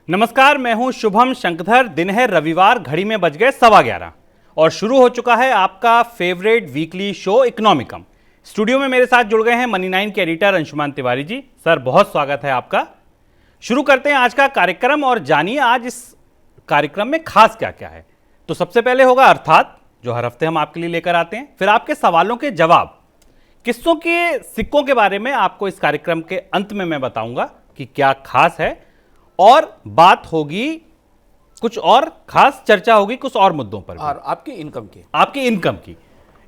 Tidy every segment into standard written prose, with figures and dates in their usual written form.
नमस्कार, मैं हूं शुभम शंकधर। दिन है रविवार, घड़ी में बज गए 11:15 और शुरू हो चुका है आपका फेवरेट वीकली शो इकोनॉमिकम। स्टूडियो में मेरे साथ जुड़ गए हैं मनी 9 के एडिटर अंशुमान तिवारी जी। सर, बहुत स्वागत है आपका। शुरू करते हैं आज का कार्यक्रम और जानिए आज इस कार्यक्रम में खास क्या क्या है। तो सबसे पहले होगा अर्थात, जो हर हफ्ते हम आपके लिए लेकर आते हैं। फिर आपके सवालों के जवाब, किस्सों के सिक्कों के बारे में आपको इस कार्यक्रम के अंत में मैं बताऊंगा कि क्या खास है, और बात होगी कुछ और खास, चर्चा होगी कुछ और मुद्दों पर और आपकी इनकम की।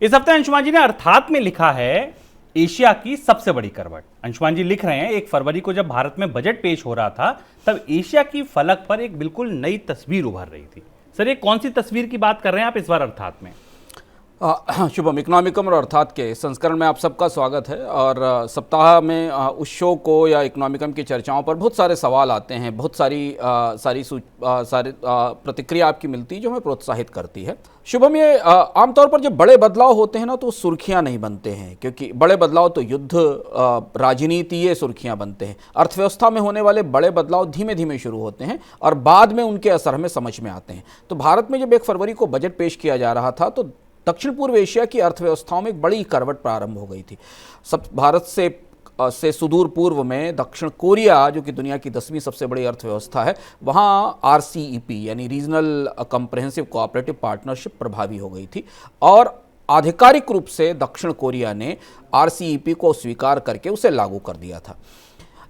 इस हफ्ते अंशुमान जी ने अर्थात में लिखा है एशिया की सबसे बड़ी करवट। अंशुमान जी लिख रहे हैं 1 फरवरी को जब भारत में बजट पेश हो रहा था तब एशिया की फलक पर एक बिल्कुल नई तस्वीर उभर रही थी। सर, ये कौन सी तस्वीर की बात कर रहे हैं आप इस बार अर्थात में? शुभम, इकोनॉमिकम और अर्थात के संस्करण में आप सबका स्वागत है। और सप्ताह में उस शो को या इकोनॉमिकम की चर्चाओं पर बहुत सारे सवाल आते हैं, बहुत सारी प्रतिक्रिया आपकी मिलती है जो हमें प्रोत्साहित करती है। शुभम, ये आमतौर पर जब बड़े बदलाव होते हैं ना तो सुर्खियां नहीं बनते हैं, क्योंकि बड़े बदलाव तो युद्ध, राजनीति, ये सुर्खियां बनते हैं। अर्थव्यवस्था में होने वाले बड़े बदलाव धीमे धीमे शुरू होते हैं और बाद में उनके असर हमें समझ में आते हैं। तो भारत में जब 1 फरवरी को बजट पेश किया जा रहा था तो दक्षिण पूर्व एशिया की अर्थव्यवस्थाओं में एक बड़ी करवट प्रारंभ हो गई थी। भारत से सुदूर पूर्व में दक्षिण कोरिया, जो कि दुनिया की 10वीं सबसे बड़ी अर्थव्यवस्था है, वहाँ RCEP यानी रीजनल कॉम्प्रिहेंसिव कोऑपरेटिव पार्टनरशिप प्रभावी हो गई थी और आधिकारिक रूप से दक्षिण कोरिया ने RCEP को स्वीकार करके उसे लागू कर दिया था।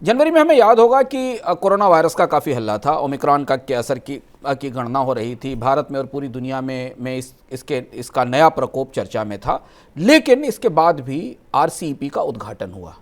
जनवरी में हमें याद होगा कि कोरोना वायरस का काफ़ी हल्ला था, ओमिक्रॉन का के असर की गणना हो रही थी भारत में और पूरी दुनिया में इसका नया प्रकोप चर्चा में था। लेकिन इसके बाद भी RCEP का उद्घाटन हुआ,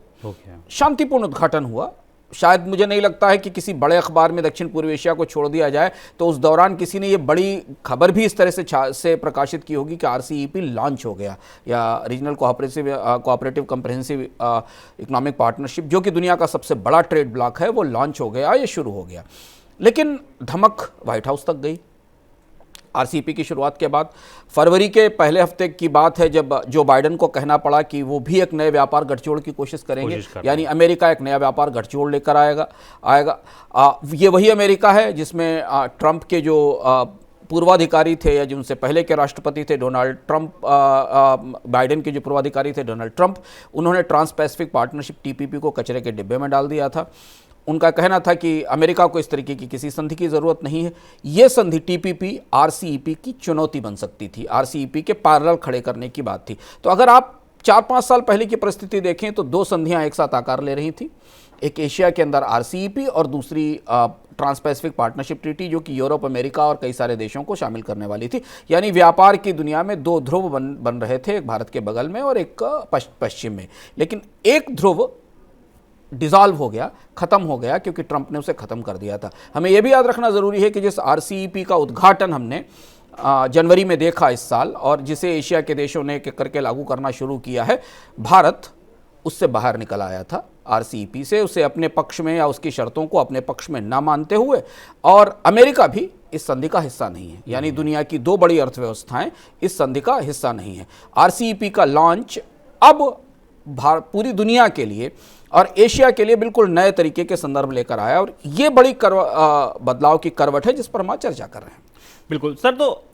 शांतिपूर्ण उद्घाटन हुआ। शायद मुझे नहीं लगता है कि किसी बड़े अखबार में दक्षिण पूर्व एशिया को छोड़ दिया जाए तो उस दौरान किसी ने ये बड़ी खबर भी इस तरह से प्रकाशित की होगी कि RCEP लॉन्च हो गया, या regional cooperative comprehensive economic partnership, जो कि दुनिया का सबसे बड़ा ट्रेड ब्लॉक है, वो लॉन्च हो गया, ये शुरू हो गया। लेकिन धमक व्हाइट हाउस तक गई। RCEP की शुरुआत के बाद फरवरी के पहले हफ्ते की बात है जब जो बाइडेन को कहना पड़ा कि वो भी एक नए व्यापार गठजोड़ की कोशिश करेंगे, यानी अमेरिका एक नया व्यापार गठजोड़ लेकर आएगा। ये वही अमेरिका है जिसमें ट्रंप के जो पूर्वाधिकारी थे या जिनसे पहले के राष्ट्रपति थे डोनाल्ड ट्रंप, बाइडेन के जो पूर्वाधिकारी थे डोनाल्ड ट्रंप, उन्होंने ट्रांस पैसिफिक पार्टनरशिप TPP को कचरे के डिब्बे में डाल दिया था। उनका कहना था कि अमेरिका को इस तरीके की किसी संधि की ज़रूरत नहीं है। ये संधि TPP RCEP की चुनौती बन सकती थी, RCEP के पैरेलल खड़े करने की बात थी। तो अगर आप 4-5 साल पहले की परिस्थिति देखें तो 2 संधियां एक साथ आकार ले रही थी, एक एशिया के अंदर RCEP और दूसरी ट्रांस पैसिफिक पार्टनरशिप ट्रीटी, जो कि यूरोप, अमेरिका और कई सारे देशों को शामिल करने वाली थी। यानी व्यापार की दुनिया में 2 ध्रुव बन रहे थे, एक भारत के बगल में और एक पश्चिम में। लेकिन एक ध्रुव डिसॉल्व हो गया, खत्म हो गया, क्योंकि ट्रंप ने उसे खत्म कर दिया था। हमें यह भी याद रखना ज़रूरी है कि जिस RCEP का उद्घाटन हमने जनवरी में देखा इस साल और जिसे एशिया के देशों ने करके लागू करना शुरू किया है, भारत उससे बाहर निकल आया था RCEP से, उसे अपने पक्ष में या उसकी शर्तों को अपने पक्ष में ना मानते हुए। और अमेरिका भी इस संधि का हिस्सा नहीं है, यानी दुनिया की 2 बड़ी अर्थव्यवस्थाएं इस संधि का हिस्सा नहीं है। RCEP का लॉन्च अब पूरी दुनिया के लिए और एशिया के लिए बिल्कुल नए तरीके के संदर्भ लेकर आया और ये बड़ी बदलाव की करवट है जिस पर हम आज चर्चा कर रहे हैं। बिल्कुल सर, तो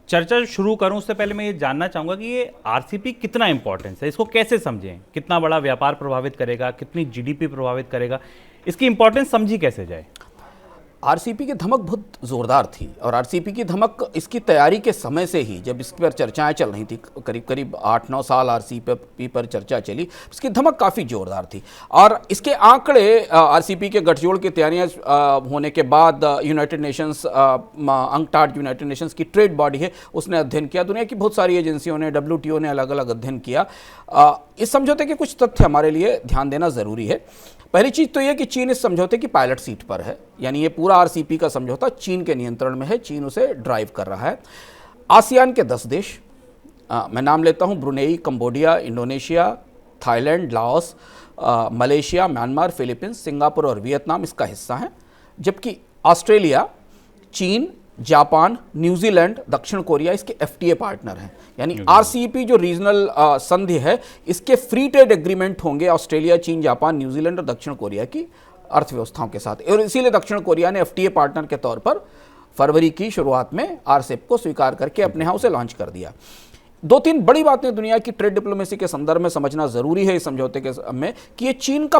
चर्चा शुरू करूं उससे पहले मैं ये जानना चाहूंगा कि ये RCEP कितना इंपॉर्टेंस है, इसको कैसे समझें, कितना बड़ा व्यापार प्रभावित करेगा, कितनी GDP प्रभावित करेगा, इसकी इंपॉर्टेंस समझी कैसे जाए? RCEP की धमक बहुत ज़ोरदार थी और RCEP की धमक इसकी तैयारी के समय से ही, जब इस पर चर्चाएं चल रही थी, करीब 8-9 साल RCEP पर चर्चा चली, इसकी धमक काफ़ी ज़ोरदार थी। और इसके आंकड़े RCEP के गठजोड़ की तैयारियां होने के बाद United Nations, UNCTAD United Nations की ट्रेड बॉडी है, उसने अध्ययन किया। दुनिया की बहुत सारी एजेंसियों ने, WTO ने अलग अलग अध्ययन किया। इस समझौते के कुछ तथ्य हमारे लिए ध्यान देना ज़रूरी है। पहली चीज़ तो यह कि चीन इस समझौते की पायलट सीट पर है, यानी ये पूरा RCEP का समझौता चीन के नियंत्रण में है, चीन उसे ड्राइव कर रहा है। आसियान के 10 देश, मैं नाम लेता हूँ, Brunei, Cambodia, Indonesia, Thailand, Laos, Malaysia, Myanmar, Philippines, Singapore और वियतनाम इसका हिस्सा हैं। जबकि ऑस्ट्रेलिया, चीन, जापान, न्यूजीलैंड, दक्षिण कोरिया इसके FTA पार्टनर हैं। यानी RCEP जो रीजनल संधि है, इसके फ्री ट्रेड एग्रीमेंट होंगे ऑस्ट्रेलिया, चीन, जापान, न्यूजीलैंड और दक्षिण कोरिया की अर्थव्यवस्थाओं के साथ, और इसीलिए दक्षिण कोरिया ने एफटीए पार्टनर के तौर पर फरवरी की शुरुआत में आरसेप को स्वीकार करके अपने यहाँ उसे लॉन्च कर दिया। दो तीन बड़ी बातें दुनिया की ट्रेड डिप्लोमेसी के संदर्भ में समझना जरूरी है इस समझौते के में कि ये चीन का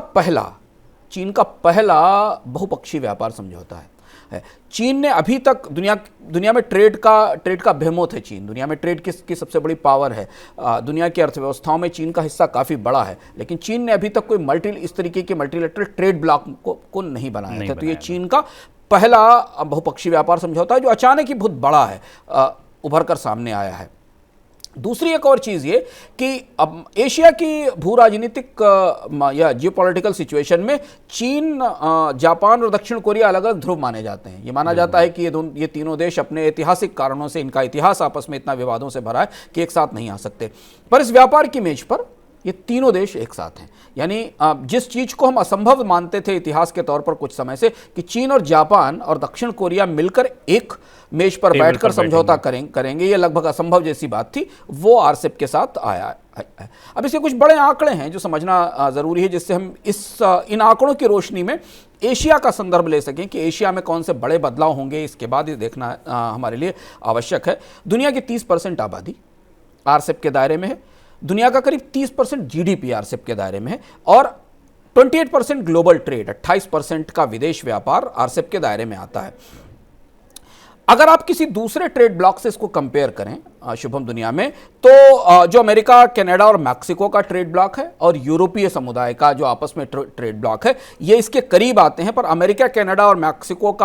पहला बहुपक्षीय व्यापार समझौता है। चीन ने अभी तक दुनिया में ट्रेड का बेहेमोथ है चीन, दुनिया में ट्रेड की सबसे बड़ी पावर है, दुनिया की अर्थव्यवस्थाओं में चीन का हिस्सा काफ़ी बड़ा है, लेकिन चीन ने अभी तक कोई इस तरीके के मल्टीलेटरल ट्रेड ब्लॉक को नहीं बनाया था। तो ये चीन का पहला बहुपक्षीय व्यापार समझौता है जो अचानक ही बहुत बड़ा है, उभर कर सामने आया है। दूसरी एक और चीज़ ये कि अब एशिया की भू राजनीतिक या जियोपॉलिटिकल सिचुएशन में चीन, जापान और दक्षिण कोरिया अलग अलग ध्रुव माने जाते हैं। ये माना जाता है कि ये तीनों देश अपने ऐतिहासिक कारणों से, इनका इतिहास आपस में इतना विवादों से भरा है कि एक साथ नहीं आ सकते, पर इस व्यापार की मेज पर ये तीनों देश एक साथ हैं। यानी जिस चीज़ को हम असंभव मानते थे इतिहास के तौर पर कुछ समय से कि चीन और जापान और दक्षिण कोरिया मिलकर एक मेज पर बैठकर समझौता करेंगे, ये लगभग असंभव जैसी बात थी, वो आरसेप के साथ आया है। अब इसके कुछ बड़े आंकड़े हैं जो समझना ज़रूरी है, जिससे हम इन आंकड़ों की रोशनी में एशिया का संदर्भ ले सकें कि एशिया में कौन से बड़े बदलाव होंगे, इसके बाद ये देखना हमारे लिए आवश्यक है। दुनिया की 30% आबादी आरसेप के दायरे में है, दुनिया का करीब 30% जीडीपी आरसेप के दायरे में है, और 28% ग्लोबल ट्रेड, 28% का विदेश व्यापार आरसेप के दायरे में आता है। अगर आप किसी दूसरे ट्रेड ब्लॉक से इसको कंपेयर करें शुभम दुनिया में, तो जो अमेरिका, कनाडा और मैक्सिको का ट्रेड ब्लॉक है और यूरोपीय समुदाय का जो आपस में ट्रेड ब्लॉक है, ये इसके करीब आते हैं, पर अमेरिका, कनाडा और मैक्सिको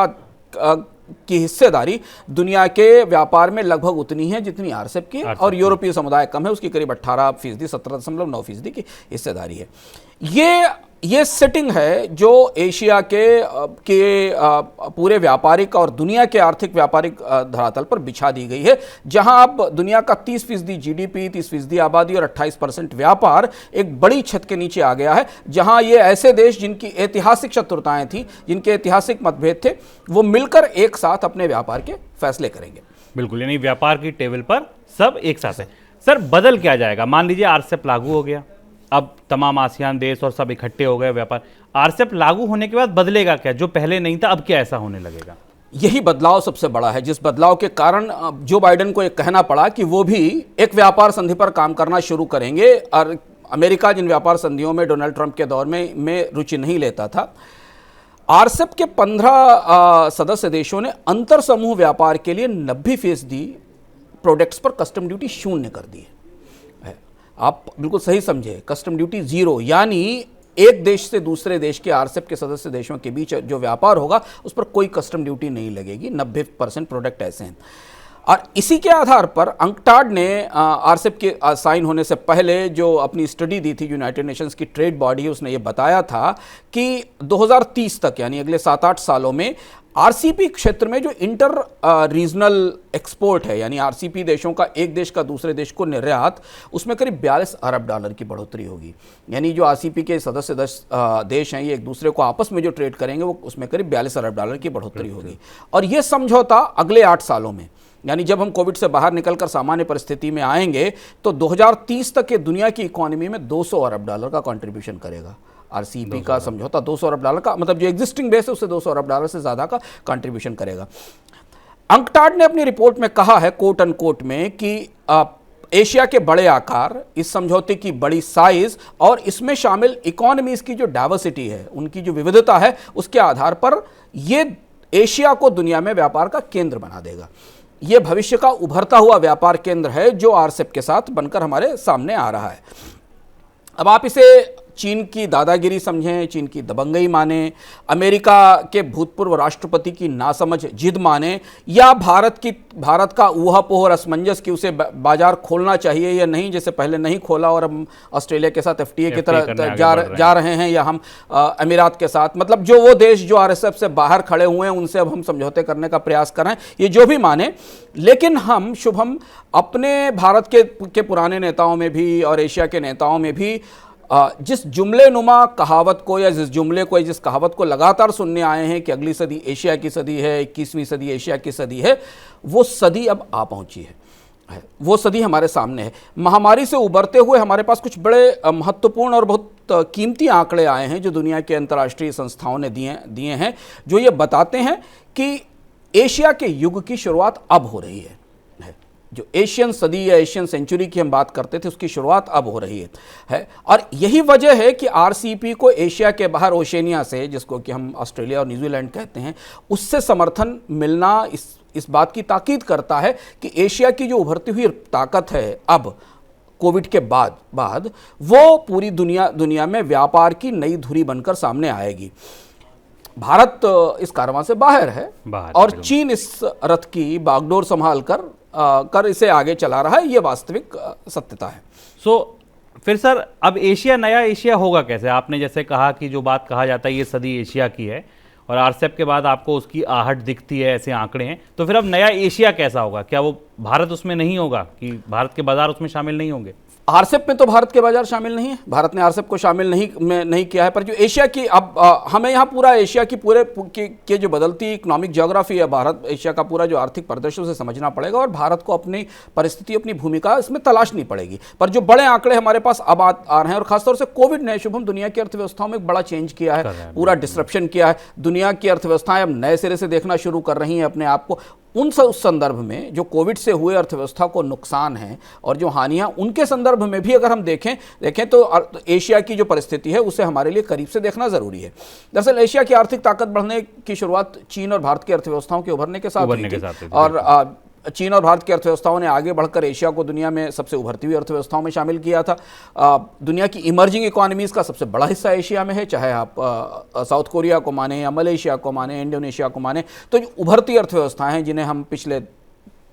की हिस्सेदारी दुनिया के व्यापार में लगभग उतनी है जितनी आरसेप की है, और यूरोपीय समुदाय कम है, उसकी करीब 18%, 17.9% की हिस्सेदारी है। ये सेटिंग है जो एशिया के पूरे व्यापारिक और दुनिया के आर्थिक व्यापारिक धरातल पर बिछा दी गई है, जहां अब दुनिया का 30% जीडीपी, 30% आबादी और 28% व्यापार एक बड़ी छत के नीचे आ गया है, जहां ये ऐसे देश जिनकी ऐतिहासिक शत्रुताएं थी, जिनके ऐतिहासिक मतभेद थे, वो मिलकर एक साथ अपने व्यापार के फैसले करेंगे। बिल्कुल, यानी व्यापार की टेबल पर सब एक साथ है। सर, बदल क्या जाएगा? मान लीजिए आरसेप लागू हो गया, अब तमाम आसियान देश और सब इकट्ठे हो गए व्यापार, आरसेप लागू होने के बाद बदलेगा क्या? जो पहले नहीं था, अब क्या ऐसा होने लगेगा? यही बदलाव सबसे बड़ा है, जिस बदलाव के कारण जो बाइडेन को एक कहना पड़ा कि वो भी एक व्यापार संधि पर काम करना शुरू करेंगे, और अमेरिका जिन व्यापार संधियों में डोनाल्ड ट्रंप के दौर में रुचि नहीं लेता था, आरसेप के 15 सदस्य देशों ने अंतर समूह व्यापार के लिए 90% प्रोडक्ट्स पर कस्टम ड्यूटी शून्य कर दी है। आप बिल्कुल सही समझे, कस्टम ड्यूटी 0, यानी एक देश से दूसरे देश के आरसेप के सदस्य देशों के बीच जो व्यापार होगा उस पर कोई कस्टम ड्यूटी नहीं लगेगी। 90% प्रोडक्ट ऐसे हैं, और इसी के आधार पर अंकटाड ने आरसेप के साइन होने से पहले जो अपनी स्टडी दी थी, यूनाइटेड नेशंस की ट्रेड बॉडी, उसने ये बताया था कि 2030 तक, यानी अगले 7-8 सालों में आरसीपी क्षेत्र में जो इंटर रीजनल एक्सपोर्ट है, यानी आरसीपी देशों का एक देश का दूसरे देश को निर्यात, उसमें करीब $42 अरब की बढ़ोतरी होगी। यानी जो आरसीपी के सदस्य देश हैं, ये एक दूसरे को आपस में जो ट्रेड करेंगे, वो उसमें करीब $42 अरब की बढ़ोतरी होगी। और ये समझौता अगले 8 सालों में, यानी जब हम कोविड से बाहर निकलकर सामान्य परिस्थिति में आएंगे, तो 2030 तक के दुनिया की इकोनॉमी में $200 अरब का कंट्रीब्यूशन करेगा। आरसीपी का समझौता $200 अरब का, मतलब जो एग्जिस्टिंग बेस है उससे $200 अरब से ज्यादा का कंट्रीब्यूशन करेगा। अंकटाड ने अपनी रिपोर्ट में कहा है, कोट अनकोट में, कि एशिया के बड़े आकार, इस समझौते की बड़ी साइज और इसमें शामिल इकोनॉमीज की जो डाइवर्सिटी है, उनकी जो विविधता है, उसके आधार पर यह एशिया को दुनिया में व्यापार का केंद्र बना देगा। यह भविष्य का उभरता हुआ व्यापार केंद्र है जो आरसेप के साथ बनकर हमारे सामने आ रहा है। अब आप इसे चीन की दादागिरी समझें, चीन की दबंगई माने, अमेरिका के भूतपूर्व राष्ट्रपति की नासमझ जिद माने, या भारत का ऊहापोह और असमंजस की उसे बाजार खोलना चाहिए या नहीं, जैसे पहले नहीं खोला और हम ऑस्ट्रेलिया के साथ एफटीए की तरह जा रहे हैं, या हम अमीरात के साथ, मतलब जो वो देश जो आरएसएफ से बाहर खड़े हुए हैं उनसे अब हम समझौते करने का प्रयास कर रहे हैं, ये जो भी माने, लेकिन हम शुभम अपने भारत के पुराने नेताओं में भी और एशिया के नेताओं में भी जिस जुमले नुमा कहावत को, या जिस कहावत को लगातार सुनने आए हैं कि अगली सदी एशिया की सदी है, 21वीं सदी एशिया की सदी है, वो सदी अब आ पहुंची है। है, वो सदी हमारे सामने है। महामारी से उबरते हुए हमारे पास कुछ बड़े महत्वपूर्ण और बहुत कीमती आंकड़े आए हैं जो दुनिया के अंतर्राष्ट्रीय संस्थाओं ने दिए हैं, जो ये बताते हैं कि एशिया के युग की शुरुआत अब हो रही है। जो एशियन सदी या एशियन सेंचुरी की हम बात करते थे, उसकी शुरुआत अब हो रही है। और यही वजह है कि आरसीईपी को एशिया के बाहर, ओशेनिया से, जिसको कि हम ऑस्ट्रेलिया और न्यूजीलैंड कहते हैं, उससे समर्थन मिलना इस बात की ताकीद करता है कि एशिया की जो उभरती हुई ताकत है अब कोविड के बाद वो पूरी दुनिया में व्यापार की नई धुरी बनकर सामने आएगी। भारत इस कारवां से बाहर है और चीन इस रथ की बागडोर संभाल कर इसे आगे चला रहा है, ये वास्तविक सत्यता है। फिर सर, अब एशिया नया एशिया होगा कैसे? आपने जैसे कहा कि जो बात कहा जाता है ये सदी एशिया की है और आरसेप के बाद आपको उसकी आहट दिखती है, ऐसे आंकड़े हैं, तो फिर अब नया एशिया कैसा होगा? क्या वो भारत उसमें नहीं होगा कि भारत के बाजार उसमें शामिल नहीं होंगे? आरसेप में तो भारत के बाजार शामिल नहीं है, भारत ने आरसेप को शामिल नहीं किया है, पर जो एशिया की, अब हमें यहाँ पूरा एशिया की के जो बदलती इकोनॉमिक ज्योग्राफी है, भारत एशिया का पूरा जो आर्थिक परिदृश्य उसे समझना पड़ेगा और भारत को अपनी परिस्थिति, अपनी भूमिका इसमें तलाशनी पड़ेगी। पर जो बड़े आंकड़े हमारे पास अब आ रहे हैं, और खासतौर से कोविड ने, शुभम, दुनिया की अर्थव्यवस्थाओं में एक बड़ा चेंज किया है, पूरा डिस्ट्रप्शन किया है। दुनिया की अर्थव्यवस्थाएं अब नए सिरे से देखना शुरू कर रही हैं अपने आप को। उस संदर्भ में जो कोविड से हुए अर्थव्यवस्था को नुकसान है और जो हानियां, उनके संदर्भ में भी अगर हम देखें तो एशिया की जो परिस्थिति है उसे हमारे लिए करीब से देखना जरूरी है। दरअसल एशिया की आर्थिक ताकत बढ़ने की शुरुआत चीन और भारत की अर्थव्यवस्थाओं के उभरने के साथ हुई थी। और चीन और भारत की अर्थव्यवस्थाओं ने आगे बढ़कर एशिया को दुनिया में सबसे उभरती हुई अर्थव्यवस्थाओं में शामिल किया था। दुनिया की इमर्जिंग इकोनॉमीज का सबसे बड़ा हिस्सा एशिया में है, चाहे आप साउथ कोरिया को माने या मलेशिया को माने, इंडोनेशिया को माने। तो जो उभरती अर्थव्यवस्थाएं हैं, जिन्हें हम पिछले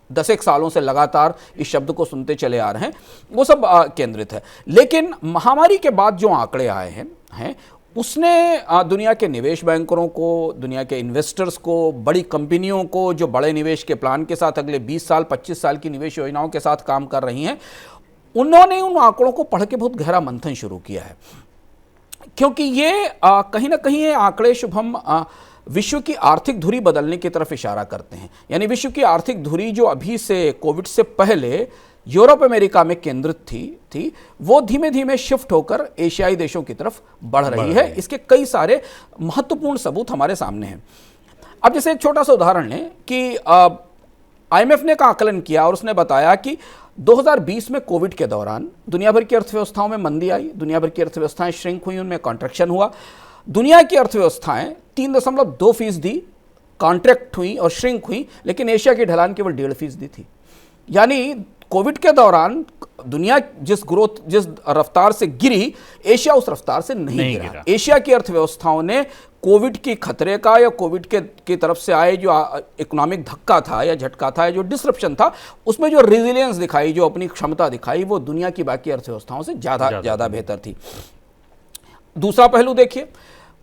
10 सालों से लगातार इस शब्द को सुनते चले आ रहे हैं, वो सब केंद्रित है। लेकिन महामारी के बाद जो आंकड़े आए हैं उसने दुनिया के निवेश बैंकरों को, दुनिया के इन्वेस्टर्स को, बड़ी कंपनियों को जो बड़े निवेश के प्लान के साथ अगले 20 साल 25 साल की निवेश योजनाओं के साथ काम कर रही हैं, उन्होंने उन आंकड़ों को पढ़ के बहुत गहरा मंथन शुरू किया है। क्योंकि ये कहीं ना कहीं ये आंकड़े, शुभम, विश्व की आर्थिक धुरी बदलने की तरफ इशारा करते हैं। यानी विश्व की आर्थिक धुरी जो अभी से, कोविड से पहले यूरोप अमेरिका में केंद्रित थी वो धीमे धीमे शिफ्ट होकर एशियाई देशों की तरफ बढ़ रही है। इसके कई सारे महत्वपूर्ण सबूत हमारे सामने हैं। अब जैसे एक छोटा सा उदाहरण लें कि IMF ने का आकलन किया और उसने बताया कि 2020 में कोविड के दौरान दुनिया भर की अर्थव्यवस्थाओं में मंदी आई, दुनिया भर की अर्थव्यवस्थाएं श्रिंक हुई, उनमें कॉन्ट्रैक्शन हुआ। दुनिया की अर्थव्यवस्थाएं 3.2% कॉन्ट्रैक्ट हुई और श्रिंक हुई, लेकिन एशिया की ढलान केवल 1.5% थी। यानी कोविड के दौरान दुनिया जिस रफ्तार से गिरी, एशिया उस रफ्तार से नहीं गिरा। एशिया की अर्थव्यवस्थाओं ने कोविड की खतरे का या कोविड की तरफ से आए जो इकोनॉमिक धक्का था या झटका था या जो डिसरप्शन था, उसमें जो रेजिलियंस दिखाई, जो अपनी क्षमता दिखाई, वो दुनिया की बाकी अर्थव्यवस्थाओं से ज़्यादा बेहतर थी। दूसरा पहलू देखिए,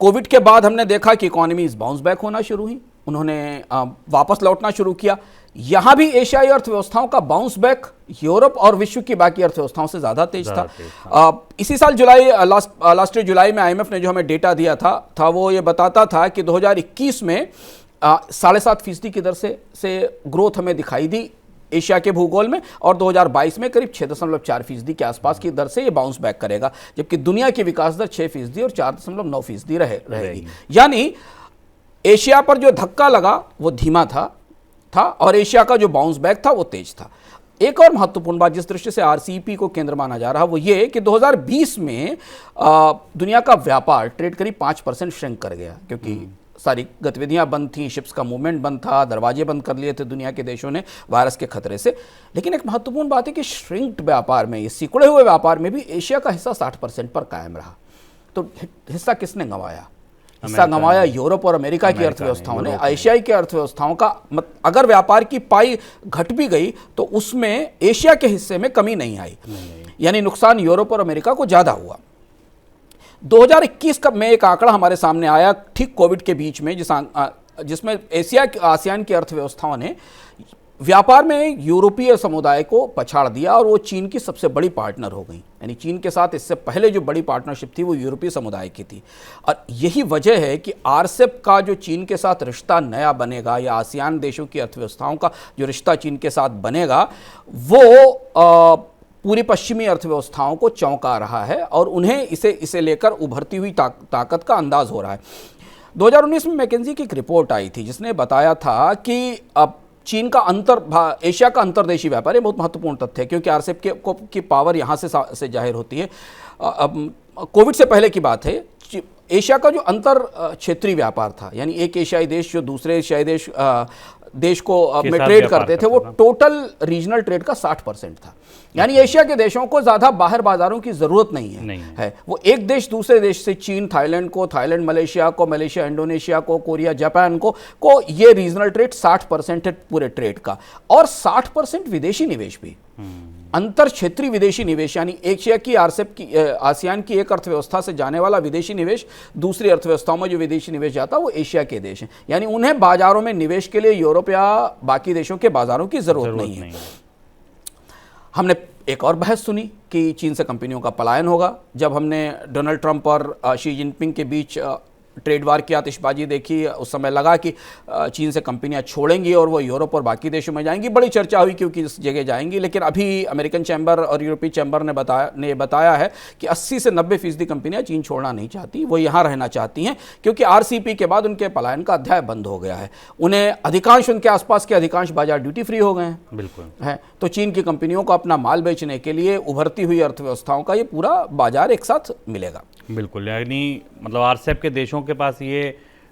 कोविड के बाद हमने देखा कि इकोनॉमीज बाउंस बैक होना शुरू हुई, उन्होंने वापस लौटना शुरू किया। यहां भी एशियाई अर्थव्यवस्थाओं का बाउंस बैक यूरोप और विश्व की बाकी अर्थव्यवस्थाओं से ज्यादा तेज था। इसी साल लास्ट ईयर जुलाई में IMF ने जो हमें डेटा दिया था वो ये बताता था कि 2021 में 7.5% की दर से ग्रोथ हमें दिखाई दी एशिया के भूगोल में, और 2022 में करीब 6.4% के आसपास की दर से ये बाउंस बैक करेगा, जबकि दुनिया की विकास दर 6% और 4.9% रहेगी। यानी एशिया पर जो धक्का लगा वो धीमा था और एशिया का जो बाउंस बैक था वो तेज था। एक और महत्वपूर्ण बात जिस दृष्टि से आरसीईपी को केंद्र माना जा रहा है वो ये कि 2020 में दुनिया का व्यापार, ट्रेड करीब 5% श्रिंक कर गया, क्योंकि सारी गतिविधियां बंद थी, शिप्स का मूवमेंट बंद था, दरवाजे बंद कर लिए थे दुनिया के देशों ने वायरस के खतरे से। लेकिन एक महत्वपूर्ण बात है कि श्रिंक्ड व्यापार में, इस सिकुड़े हुए व्यापार में भी एशिया का हिस्सा 60% पर कायम रहा। तो हिस्सा किसने गंवाया? हिस्सा गंवाया यूरोप और अमेरिका की अर्थव्यवस्थाओं ने। एशियाई की अर्थव्यवस्थाओं का अगर व्यापार की पाई घट भी गई तो उसमें एशिया के हिस्से में कमी नहीं आई, यानी नुकसान यूरोप और अमेरिका को ज्यादा हुआ। 2021 में एक आंकड़ा हमारे सामने आया ठीक कोविड के बीच में, जिसमें आसियान की अर्थव्यवस्थाओं ने व्यापार में यूरोपीय समुदाय को पछाड़ दिया और वो चीन की सबसे बड़ी पार्टनर हो गई। यानी चीन के साथ इससे पहले जो बड़ी पार्टनरशिप थी वो यूरोपीय समुदाय की थी। और यही वजह है कि आरसेप का जो चीन के साथ रिश्ता नया बनेगा या आसियान देशों की अर्थव्यवस्थाओं का जो रिश्ता चीन के साथ बनेगा वो पूरी पश्चिमी अर्थव्यवस्थाओं को चौंका रहा है और उन्हें इसे लेकर उभरती हुई ताकत का अंदाज हो रहा है। 2019 में मैकेंजी की एक रिपोर्ट आई थी जिसने बताया था कि अब चीन का एशिया का अंतर्देशीय व्यापार, ये बहुत महत्वपूर्ण तथ्य है क्योंकि आरसेप की पावर यहाँ से जाहिर होती है। अब कोविड से पहले की बात है, एशिया का जो अंतर क्षेत्रीय व्यापार था, यानी एक एशियाई देश जो दूसरे एशियाई देश को में ट्रेड करते थे, वो टोटल रीजनल ट्रेड का 60% था। यानी एशिया के देशों को ज़्यादा बाहर बाजारों की ज़रूरत नहीं है। वो एक देश दूसरे देश से, चीन थाईलैंड को, थाईलैंड मलेशिया को, मलेशिया इंडोनेशिया को, कोरिया जापान को ये रीजनल ट्रेड 60% है पूरे ट्रेड का। और 60% विदेशी निवेश भी, अंतर क्षेत्रीय विदेशी निवेश, यानी एशिया की आरसेप की आसियान की एक अर्थव्यवस्था से जाने वाला विदेशी निवेश दूसरी अर्थव्यवस्थाओं में जो विदेशी निवेश जाता है वो एशिया के देश हैं। यानी उन्हें बाजारों में निवेश के लिए यूरोप या बाकी देशों के बाजारों की जरूरत नहीं है। हमने एक और बहस सुनी कि चीन से कंपनियों का पलायन होगा। जब हमने डोनाल्ड ट्रंप और शी जिनपिंग के बीच ट्रेड वार की आतिशबाजी देखी, उस समय लगा कि चीन से कंपनियां छोड़ेंगी और वो यूरोप और बाकी देशों में जाएंगी। बड़ी चर्चा हुई क्योंकि इस जगह जाएंगी, लेकिन अभी अमेरिकन चैम्बर और यूरोपीय चैम्बर ने बताया है कि 80 से 90% कंपनियां चीन छोड़ना नहीं चाहती, वो यहाँ रहना चाहती हैं क्योंकि आरसीपी के बाद उनके पलायन का अध्याय बंद हो गया है। उन्हें उनके आसपास के अधिकांश बाजार ड्यूटी फ्री हो गए हैं। बिल्कुल है, तो चीन की कंपनियों को अपना माल बेचने के लिए उभरती हुई अर्थव्यवस्थाओं का ये पूरा बाजार एक साथ मिलेगा। बिल्कुल, यानी मतलब आरसेप के देशों के पास ये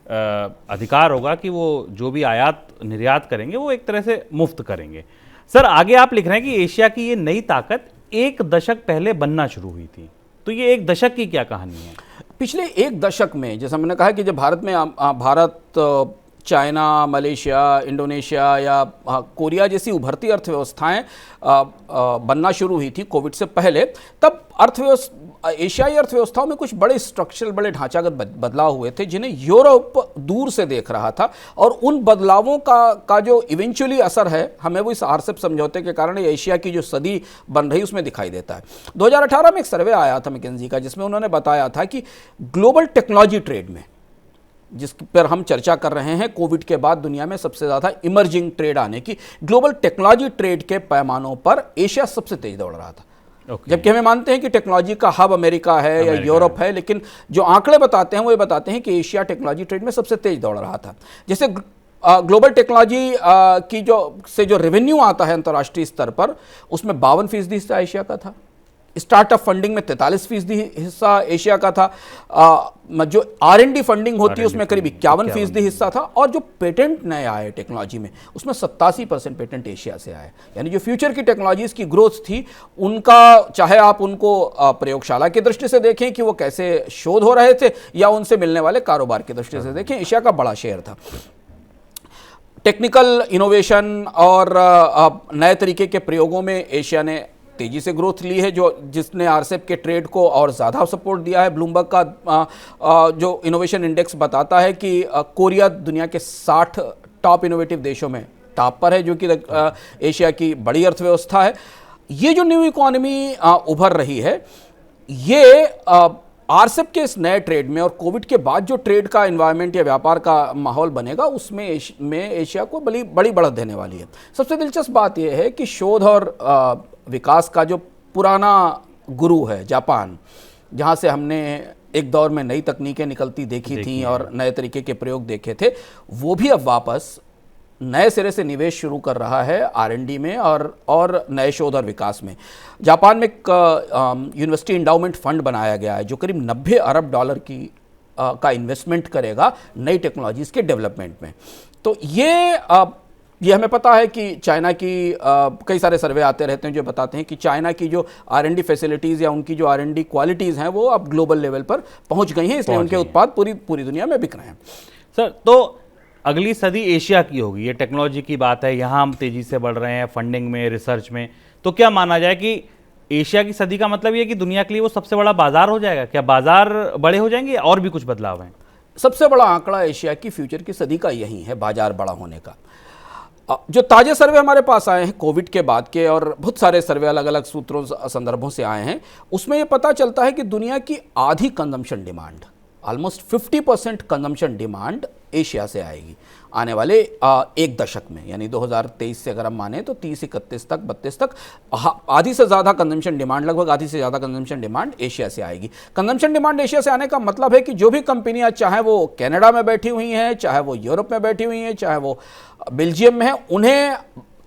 अधिकार होगा कि वो जो भी आयात निर्यात करेंगे वो एक तरह से मुफ्त करेंगे। सर, आगे आप लिख रहे हैं कि एशिया की ये नई ताकत 1 दशक पहले बनना शुरू हुई थी, तो ये 1 दशक की क्या कहानी है? पिछले 1 दशक में, जैसा मैंने कहा कि जब भारत चाइना, मलेशिया, इंडोनेशिया या कोरिया जैसी उभरती अर्थव्यवस्थाएं बनना शुरू हुई थी कोविड से पहले, तब एशियाई अर्थव्यवस्थाओं में कुछ बड़े स्ट्रक्चरल, बड़े ढांचागत बदलाव हुए थे जिन्हें यूरोप दूर से देख रहा था। और उन बदलावों का जो इवेंचुअली असर है, हमें वो इस आरसेप समझौते के कारण एशिया की जो सदी बन रही उसमें दिखाई देता है। 2018 में एक सर्वे आया था मैकेंजी का, जिसमें उन्होंने बताया था कि ग्लोबल टेक्नोलॉजी ट्रेड में, जिस पर हम चर्चा कर रहे हैं, कोविड के बाद दुनिया में सबसे ज़्यादा इमर्जिंग ट्रेड आने की, ग्लोबल टेक्नोलॉजी ट्रेड के पैमानों पर एशिया सबसे तेज दौड़ रहा था। जबकि हमें मानते हैं कि टेक्नोलॉजी का हब अमेरिका है या यूरोप है, लेकिन जो आंकड़े बताते हैं वो ये बताते हैं कि एशिया टेक्नोलॉजी ट्रेड में सबसे तेज दौड़ रहा था। जैसे ग्लोबल टेक्नोलॉजी की जो रेवेन्यू आता है अंतर्राष्ट्रीय स्तर पर, उसमें 52% हिस्सा एशिया का था। स्टार्टअप फंडिंग में 43% हिस्सा एशिया का था। जो R&D फंडिंग होती है उसमें करीब 51% हिस्सा था। और जो पेटेंट नए आए टेक्नोलॉजी में, उसमें 87% पेटेंट एशिया से आए। यानी जो फ्यूचर की टेक्नोलॉजीज की ग्रोथ थी उनका, चाहे आप उनको प्रयोगशाला की दृष्टि से देखें कि वो कैसे शोध हो रहे थे, या उनसे मिलने वाले कारोबार की दृष्टि से देखें, एशिया का बड़ा शेयर था। टेक्निकल इनोवेशन और नए तरीके के प्रयोगों में एशिया ने तेजी से ग्रोथ ली है, जिसने आरसेप के ट्रेड को और ज़्यादा सपोर्ट दिया है। ब्लूमबर्ग का जो इनोवेशन इंडेक्स बताता है कि कोरिया दुनिया के 60 टॉप इनोवेटिव देशों में टॉप पर है, जो कि एशिया की बड़ी अर्थव्यवस्था है। ये जो न्यू इकोनॉमी उभर रही है, ये आरसेप के इस नए ट्रेड में और कोविड के बाद जो ट्रेड का एनवायरनमेंट या व्यापार का माहौल बनेगा, उसमें एशिया को बड़ी बढ़त देने वाली है। सबसे दिलचस्प बात यह है कि शोध और विकास का जो पुराना गुरु है जापान, जहाँ से हमने एक दौर में नई तकनीकें निकलती देखी थी और नए तरीके के प्रयोग देखे थे, वो भी अब वापस नए सिरे से निवेश शुरू कर रहा है R&D में और नए शोध और विकास में। जापान में एक यूनिवर्सिटी इंडाउमेंट फंड बनाया गया है जो करीब $90 अरब का इन्वेस्टमेंट करेगा नई टेक्नोलॉजीज़ के डेवलपमेंट में। तो ये हमें पता है कि चाइना की कई सारे सर्वे आते रहते हैं जो बताते हैं कि चाइना की जो R&D फैसिलिटीज़ या उनकी जो R&D क्वालिटीज़ हैं वो अब ग्लोबल लेवल पर पहुंच गई हैं, इसलिए उनके उत्पाद पूरी दुनिया में बिक रहे हैं। सर, तो अगली सदी एशिया की होगी, ये टेक्नोलॉजी की बात है, यहाँ हम तेज़ी से बढ़ रहे हैं फंडिंग में, रिसर्च में, तो क्या माना जाए कि एशिया की सदी का मतलब ये कि दुनिया के लिए वो सबसे बड़ा बाजार हो जाएगा? क्या बाजार बड़े हो जाएंगे और भी कुछ बदलाव हैं? सबसे बड़ा आंकड़ा एशिया की फ्यूचर की सदी का यही है, बाजार बड़ा होने का। जो ताजे सर्वे हमारे पास आए हैं कोविड के बाद के, और बहुत सारे सर्वे अलग अलग सूत्रों संदर्भों से आए हैं, उसमें यह पता चलता है कि दुनिया की आधी consumption demand, almost 50% consumption demand Asia से आएगी आने वाले एक दशक में, यानी 2023 से अगर हम माने तो 30-31 तक 32 तक आधी से ज़्यादा कंजम्पशन डिमांड, लगभग आधी से ज़्यादा कंजम्पशन डिमांड एशिया से आएगी। कंजम्पशन डिमांड एशिया से आने का मतलब है कि जो भी कंपनियां, चाहे वो कनाडा में बैठी हुई हैं, चाहे वो यूरोप में बैठी हुई हैं, चाहे वो बेल्जियम में है, उन्हें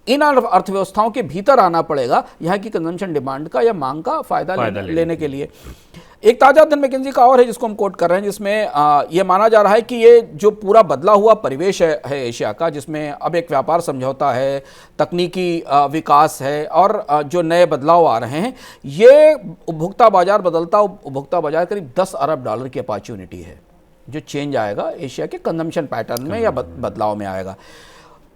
इन अर्थव्यवस्थाओं के भीतर आना पड़ेगा यहाँ की कंजम्पशन डिमांड का या मांग का फायदा लेने के लिए। एक ताजा अध्ययन मैकेंजी का और है जिसको हम कोट कर रहे हैं, जिसमें यह माना जा रहा है कि ये जो पूरा बदला हुआ परिवेश है एशिया का, जिसमें अब एक व्यापार समझौता है, तकनीकी विकास है और जो नए बदलाव आ रहे हैं, ये उपभोक्ता बाजार, बदलता उपभोक्ता बाजार करीब $10 अरब की अपॉर्चुनिटी है जो चेंज आएगा एशिया के कंजम्पशन पैटर्न में या बदलाव में आएगा।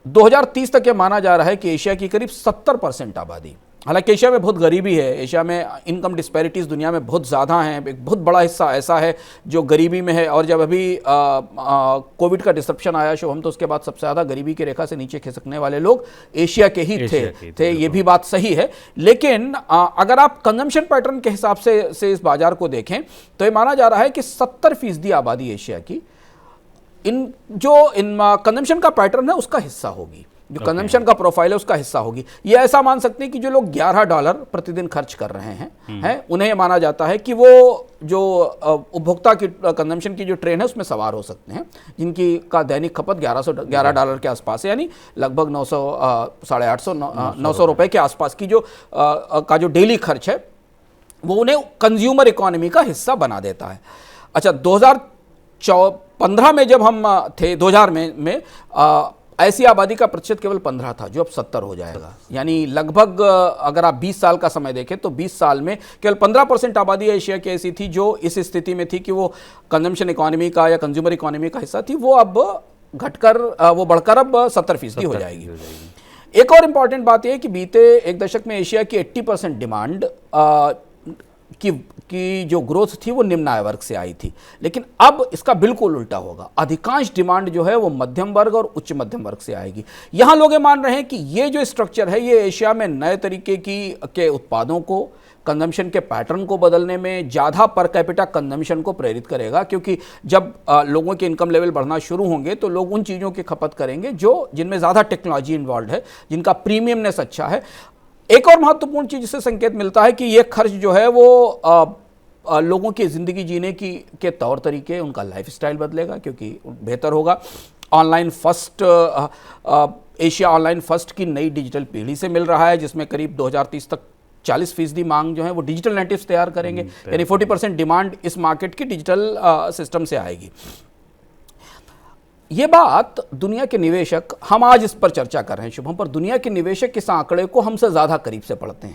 2030 तक यह माना जा रहा है कि एशिया की करीब 70% आबादी, हालांकि एशिया में बहुत गरीबी है, एशिया में इनकम डिस्पैरिटीज़ दुनिया में बहुत ज़्यादा हैं, एक बहुत बड़ा हिस्सा ऐसा है जो गरीबी में है, और जब अभी कोविड का डिसरप्शन आया शुभम, तो उसके बाद सबसे ज़्यादा गरीबी की रेखा से नीचे खिसकने वाले लोग एशिया के ही थे, ये भी बात सही है। लेकिन अगर आप कंजम्पशन पैटर्न के हिसाब से इस बाजार को देखें तो ये माना जा रहा है कि 70% आबादी एशिया की इन कंजम्पशन का पैटर्न है उसका हिस्सा होगी, जो कंजम्पशन का प्रोफाइल है उसका हिस्सा होगी। ये ऐसा मान सकते हैं कि जो लोग $11 प्रतिदिन खर्च कर रहे हैं उन्हें माना जाता है कि वो जो उपभोक्ता की कंजम्पशन की जो ट्रेन है उसमें सवार हो सकते हैं, जिनकी का दैनिक खपत $11 के आसपास है, यानी लगभग 900 रुपए के आसपास की जो डेली खर्च है वो उन्हें कंज्यूमर इकोनॉमी का हिस्सा बना देता है। अच्छा, 2015 में जब हम थे, 2000 में ऐसी आबादी का प्रतिशत केवल 15 था, जो अब 70 हो जाएगा, यानी लगभग अगर आप 20 साल का समय देखें तो 20 साल में केवल 15% आबादी एशिया की ऐसी थी जो इस स्थिति में थी कि वो कंजम्पशन इकोनॉमी का या कंज्यूमर इकोनॉमी का हिस्सा थी। वो अब वो बढ़कर अब 70% हो जाएगी। एक और इंपॉर्टेंट बात यह है कि बीते एक दशक में एशिया की 80% डिमांड की जो ग्रोथ थी वो निम्न आय वर्ग से आई थी, लेकिन अब इसका बिल्कुल उल्टा होगा। अधिकांश डिमांड जो है वो मध्यम वर्ग और उच्च मध्यम वर्ग से आएगी। यहां लोग ये मान रहे हैं कि ये जो स्ट्रक्चर है ये एशिया में नए तरीके के उत्पादों को, कंजम्पशन के पैटर्न को बदलने में, ज़्यादा पर कैपिटा कंजम्पशन को प्रेरित करेगा, क्योंकि जब लोगों के इनकम लेवल बढ़ना शुरू होंगे तो लोग उन चीज़ों की खपत करेंगे जिनमें ज़्यादा टेक्नोलॉजी इन्वॉल्व है, जिनका प्रीमियमनेस अच्छा है। एक और महत्वपूर्ण चीज़ जिससे संकेत मिलता है कि ये खर्च जो है वो लोगों की ज़िंदगी जीने के तौर तरीके, उनका लाइफस्टाइल बदलेगा, क्योंकि बेहतर होगा। Online first Asia online first की नई डिजिटल पीढ़ी से मिल रहा है, जिसमें करीब 2030 तक 40% मांग जो है वो डिजिटल नेटिव्स तैयार करेंगे, यानी 40% डिमांड इस मार्केट की डिजिटल सिस्टम से आएगी। ये बात दुनिया के निवेशक, हम आज इस पर चर्चा कर रहे हैं शुभम, पर दुनिया के निवेशक इस आंकड़े को हमसे ज़्यादा करीब से पढ़ते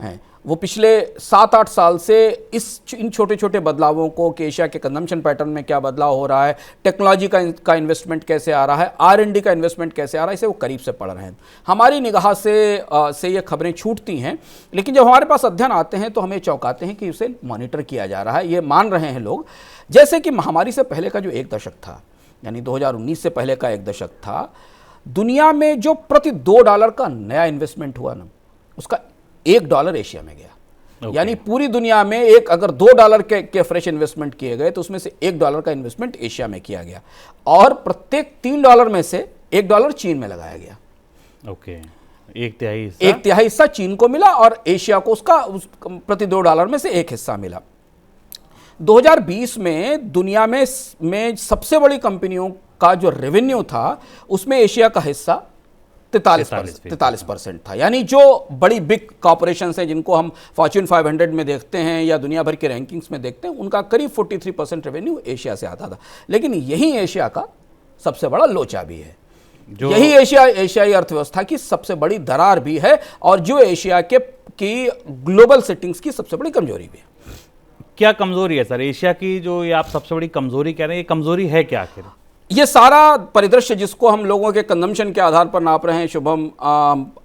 हैं। वो पिछले 7-8 साल से इन छोटे छोटे बदलावों को, कि एशिया के कंजम्पशन पैटर्न में क्या बदलाव हो रहा है, टेक्नोलॉजी का इन्वेस्टमेंट कैसे आ रहा है, R&D का इन्वेस्टमेंट कैसे आ रहा है, इसे वो करीब से पढ़ रहे हैं। हमारी निगाह से ये खबरें छूटती हैं, लेकिन जब हमारे पास अध्ययन आते हैं तो हमें चौंकाते हैं कि उसे मॉनिटर किया जा रहा है। ये मान रहे हैं लोग, जैसे कि महामारी से पहले का जो एक दशक था, यानी 2019 से पहले का एक दशक था, दुनिया में जो प्रति $2 का नया इन्वेस्टमेंट हुआ ना, उसका $1 एशिया में गया। यानी पूरी दुनिया में अगर $2 के फ्रेश इन्वेस्टमेंट किए गए तो उसमें से $1 का इन्वेस्टमेंट एशिया में किया गया, और प्रत्येक $3 में से $1 चीन में लगाया गया। एक तिहाई हिस्सा चीन को मिला और एशिया को उसका प्रति $2 में से एक हिस्सा मिला। 2020 में दुनिया में सबसे बड़ी कंपनियों का जो रेवेन्यू था उसमें एशिया का हिस्सा 43% था। यानी जो बड़ी बिग कॉर्पोरेशंस हैं, जिनको हम फॉर्च्यून 500 में देखते हैं या दुनिया भर के रैंकिंग्स में देखते हैं, उनका करीब 43% रेवेन्यू एशिया से आता था। लेकिन यही एशिया का सबसे बड़ा लोचा भी है, यही एशियाई अर्थव्यवस्था की सबसे बड़ी दरार भी है, और जो एशिया की ग्लोबल सेटिंग्स की सबसे बड़ी कमजोरी भी है। क्या कमजोरी है सर एशिया की, जो ये आप सबसे बड़ी कमजोरी कह रहे हैं, ये कमजोरी है क्या आखिर? ये सारा परिदृश्य जिसको हम लोगों के कंजम्पशन के आधार पर नाप रहे हैं शुभम,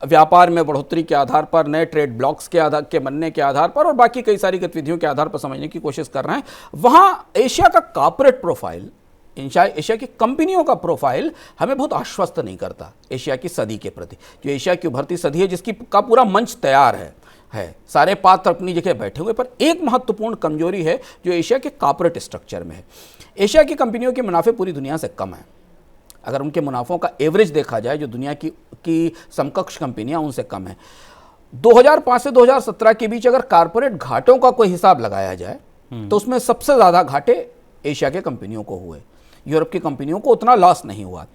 व्यापार में बढ़ोतरी के आधार पर, नए ट्रेड ब्लॉक्स के बनने के आधार पर, और बाकी कई सारी गतिविधियों के आधार पर समझने की कोशिश कर रहे हैं, वहाँ एशिया का कॉर्पोरेट प्रोफाइल एशिया की कंपनियों का प्रोफाइल हमें बहुत आश्वस्त नहीं करता एशिया की सदी के प्रति। जो एशिया की उभरती सदी है जिसकी का पूरा मंच तैयार है सारे पात्र अपनी जगह बैठे हुए, पर एक महत्वपूर्ण कमजोरी है जो एशिया के कॉर्पोरेट स्ट्रक्चर में है। एशिया की कंपनियों के मुनाफे पूरी दुनिया से कम है। अगर उनके मुनाफों का एवरेज देखा जाए जो दुनिया की समकक्ष कंपनियां उनसे कम है। 2005 से 2017 के बीच अगर कॉर्पोरेट घाटों का कोई हिसाब लगाया जाए तो उसमें सबसे ज़्यादा घाटे एशिया के कंपनियों को हुए। यूरोप की कंपनियों को उतना लॉस नहीं हुआ।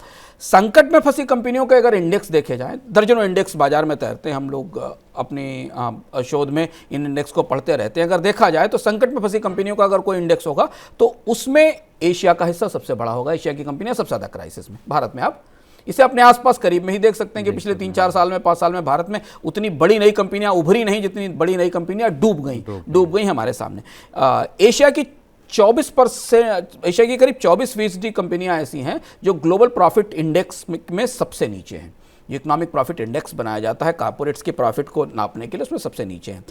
संकट में फंसी कंपनियों के अगर इंडेक्स देखे जाएं, दर्जनों इंडेक्स बाजार में तैरते हैं, हम लोग अपने शोध में इन इंडेक्स को पढ़ते रहते हैं। अगर देखा जाए तो संकट में फंसी कंपनियों का अगर कोई इंडेक्स होगा तो उसमें एशिया का हिस्सा सबसे बड़ा होगा। एशिया की कंपनियां सबसे ज़्यादा क्राइसिस में। भारत में आप इसे अपने आसपास करीब में ही देख सकते हैं कि पिछले 3-4 साल में 5 साल में भारत में उतनी बड़ी नई कंपनियां उभरी नहीं जितनी बड़ी नई कंपनियां डूब गई हमारे सामने। एशिया की 24% एशिया की करीब 24% कंपनियां ऐसी हैं जो ग्लोबल प्रॉफिट इंडेक्स में सबसे नीचे हैं। जो इकोनॉमिक प्रॉफिट इंडेक्स बनाया जाता है कॉर्पोरेट्स के प्रॉफिट को नापने के लिए, उसमें सबसे नीचे हैं।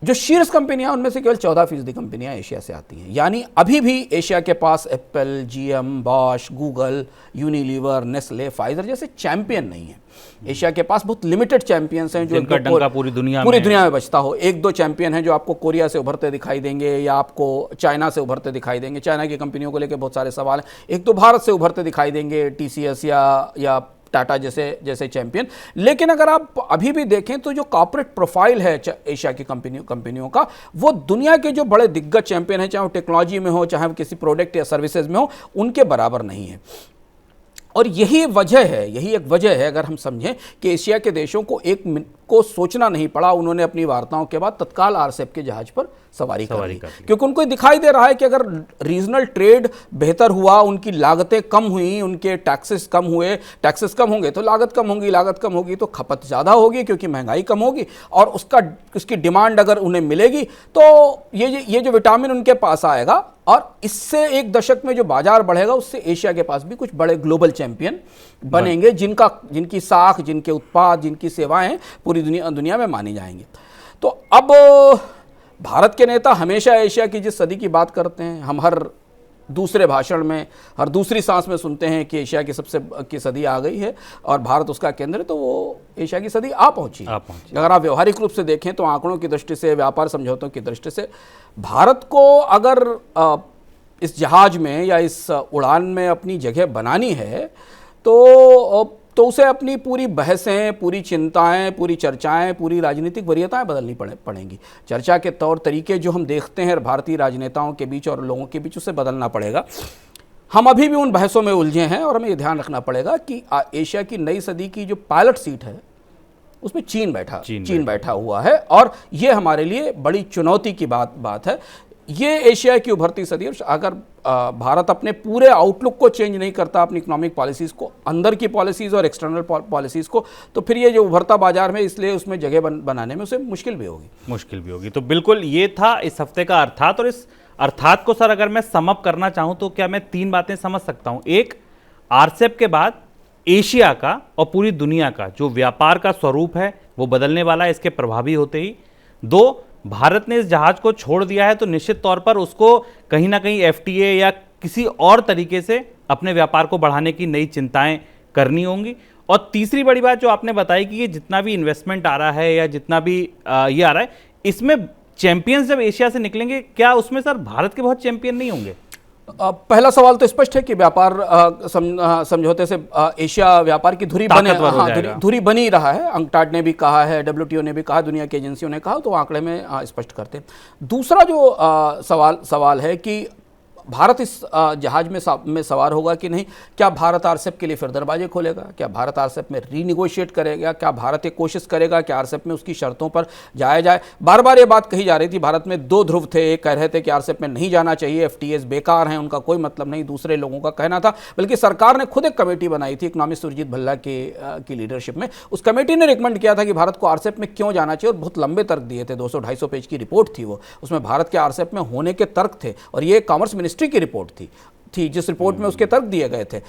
जो शीर्ष कंपनियां उनमें से केवल 14% कंपनियां एशिया से आती हैं। यानी अभी भी एशिया के पास Apple, GM, Bosch, Google, Unilever, Nestle, Pfizer जैसे चैंपियन नहीं है। एशिया के पास बहुत लिमिटेड चैंपियंस हैं जो जिनका डंका पूरी दुनिया में बचता हो। 1-2 चैंपियन हैं जो आपको कोरिया से उभरते दिखाई देंगे या आपको चाइना से उभरते दिखाई देंगे। चाइना की कंपनियों को लेकर बहुत सारे सवाल हैं। 1-2 भारत से उभरते दिखाई देंगे, टीसीएस या टाटा जैसे चैंपियन। लेकिन अगर आप अभी भी देखें तो जो कॉर्पोरेट प्रोफाइल है एशिया की कंपनियों का, वो दुनिया के जो बड़े दिग्गज चैंपियन हैं, चाहे वो टेक्नोलॉजी में हो, चाहे वो किसी प्रोडक्ट या सर्विसेज में हो, उनके बराबर नहीं है। और यही एक वजह है अगर हम समझें कि एशिया के देशों को सोचना नहीं पड़ा। उन्होंने अपनी वार्ताओं के बाद तत्काल आरसेप के जहाज पर सवारी कर ली, क्योंकि उनको दिखाई दे रहा है कि अगर रीजनल ट्रेड बेहतर हुआ, उनकी लागतें कम हुई, उनके टैक्सेस कम हुए, टैक्सेस कम होंगे तो लागत कम होगी तो खपत ज़्यादा होगी क्योंकि महंगाई कम होगी, और उसकी डिमांड अगर उन्हें मिलेगी तो ये जो विटामिन उनके पास आएगा, और इससे एक दशक में जो बाजार बढ़ेगा उससे एशिया के पास भी कुछ बड़े ग्लोबल चैंपियन बनेंगे जिनकी साख, जिनके उत्पाद, जिनकी सेवाएं पूरी दुनिया में मानी जाएंगी। तो अब भारत के नेता हमेशा एशिया की जिस सदी की बात करते हैं, हम हर दूसरे भाषण में, हर दूसरी सांस में सुनते हैं कि एशिया की सदी आ गई है और भारत उसका केंद्र है, तो वो एशिया की सदी आ पहुंची। अगर आप व्यवहारिक रूप से देखें तो आंकड़ों की दृष्टि से, व्यापार समझौतों की दृष्टि से भारत को अगर इस जहाज में या इस उड़ान में अपनी जगह बनानी है तो उसे अपनी पूरी बहसें, पूरी चिंताएं, पूरी चर्चाएं, पूरी राजनीतिक वरीयताएं बदलनी पड़ेंगी। चर्चा के तौर तरीके जो हम देखते हैं भारतीय राजनेताओं के बीच और लोगों के बीच, उसे बदलना पड़ेगा। हम अभी भी उन बहसों में उलझे हैं और हमें ये ध्यान रखना पड़ेगा कि एशिया की नई सदी की जो पायलट सीट है उसमें चीन बैठा हुआ है, और ये हमारे लिए बड़ी चुनौती की बात है। ये एशिया की उभरती सदी, अगर भारत अपने पूरे आउटलुक को चेंज नहीं करता, अपनी इकोनॉमिक पॉलिसीज़ को, अंदर की पॉलिसीज़ और एक्सटर्नल पॉलिसीज़ को, तो फिर ये जो उभरता बाजार है, इसलिए उसमें जगह बनाने में उसे मुश्किल भी होगी। तो बिल्कुल ये था इस हफ्ते का अर्थात। और इस अर्थात को सर अगर मैं समअप करना चाहूँ तो क्या मैं 3 बातें समझ सकता हूँ? एक, आरसेप के बाद एशिया का और पूरी दुनिया का जो व्यापार का स्वरूप है वो बदलने वाला है इसके प्रभावी होते ही। 2, भारत ने इस जहाज को छोड़ दिया है तो निश्चित तौर पर उसको कहीं ना कहीं एफटीए या किसी और तरीके से अपने व्यापार को बढ़ाने की नई चिंताएं करनी होंगी। और तीसरी बड़ी बात जो आपने बताई कि ये जितना भी इन्वेस्टमेंट आ रहा है या जितना भी ये आ रहा है, इसमें चैंपियंस जब एशिया से निकलेंगे, क्या उसमें सर भारत के बहुत चैंपियन नहीं होंगे? पहला सवाल तो स्पष्ट है कि व्यापार समझौते से एशिया व्यापार की धुरी बनी रहा है। अंकटाड ने भी कहा है, WTO ने भी कहा, दुनिया की एजेंसियों ने कहा, तो आंकड़े में स्पष्ट करते हैं। दूसरा जो सवाल है कि भारत इस जहाज में सवार होगा कि नहीं। क्या भारत आरसेप के लिए फिर दरवाजे खोलेगा? क्या भारत आरसेप में रीनिगोशिएट करेगा? क्या भारत एक कोशिश करेगा कि आरसेप में उसकी शर्तों पर जाया जाए? बार बार ये बात कही जा रही थी, भारत में 2 ध्रुव थे। एक कह रहे थे कि आरसेप में नहीं जाना चाहिए, FTAs बेकार हैं, उनका कोई मतलब नहीं, दूसरे लोगों का कहना था। बल्कि सरकार ने खुद एक कमेटी बनाई थी इकोनॉमिस्ट सुरजीत भल्ला की लीडरशिप में। उस कमेटी ने रिकमेंड किया था कि भारत को आरसेप में क्यों जाना चाहिए, और बहुत लंबे तर्क दिए थे। 200-250 पेज की रिपोर्ट थी वो, उसमें भारत के आरसेप में होने के तर्क थे, और ये कॉमर्स मिनिस्ट्री की रिपोर्ट थी जिस रिपोर्ट में उसके तर्क दिए गए थे।